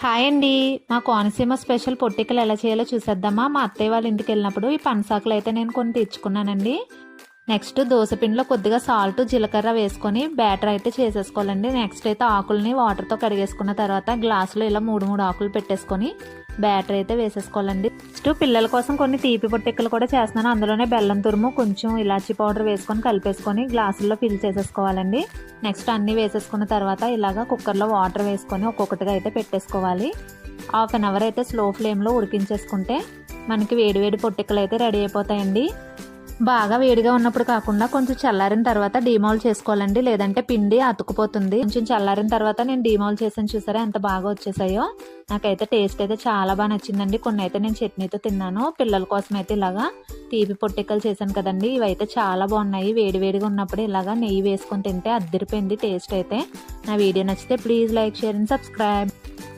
Hi అండి. మా Konaseema special పొట్టికలు ఎలా చేయాలో చూసేద్దామా. మా అత్తయ్య వాళ్ళ ఇంటికి వెళ్ళినప్పుడు ఈ పనసాకులు అయితే నేను కొన్ని తెచ్చుకున్నానండి. నెక్స్ట్ దోసపిండిలో కొద్దిగా సాల్ట్ జీలకర్ర వేసుకొని బ్యాటర్ అయితే చేసేసుకోవాలండి. నెక్స్ట్ అయితే ఆకుల్ని వాటర్తో కడిగేసుకున్న తర్వాత గ్లాసులో ఇలా మూడు ఆకులు పెట్టేసుకొని బ్యాటర్ అయితే వేసేసుకోవాలండి. నెక్స్ట్ పిల్లల కోసం కొన్ని తీపి పొట్టికలు కూడా చేస్తున్నాను. అందులోనే బెల్లం తురుము కొంచెం ఇలాచీ పౌడర్ వేసుకొని కలిపేసుకొని గ్లాసుల్లో ఫిల్ చేసేసుకోవాలండి. నెక్స్ట్ అన్నీ వేసేసుకున్న తర్వాత ఇలాగా కుక్కర్లో వాటర్ వేసుకొని ఒక్కొక్కటిగా అయితే పెట్టేసుకోవాలి. హాఫ్ అన్ అవర్ అయితే స్లో ఫ్లేమ్లో ఉడికించేసుకుంటే మనకి వేడివేడి పొట్టికలు అయితే రెడీ అయిపోతాయండి. బాగా వేడిగా ఉన్నప్పుడు కాకుండా కొంచెం చల్లారిన తర్వాత డీమాల్ చేసుకోవాలండి, లేదంటే పిండి అతుకుపోతుంది. కొంచెం చల్లారిన తర్వాత నేను డీమాల్ చేసాను, చూసారా ఎంత బాగా వచ్చేసాయో. నాకైతే టేస్ట్ అయితే చాలా బాగా నచ్చిందండి. కొన్ని అయితే నేను చట్నీతో తిన్నాను. పిల్లల కోసం అయితే ఇలాగా తీపి పొట్టికలు చేశాను కదండి, ఇవైతే చాలా బాగున్నాయి. వేడివేడిగా ఉన్నప్పుడు ఇలాగా నెయ్యి వేసుకొని తింటే అద్దరిపోయింది టేస్ట్ అయితే. నా వీడియో నచ్చితే please like, share and subscribe.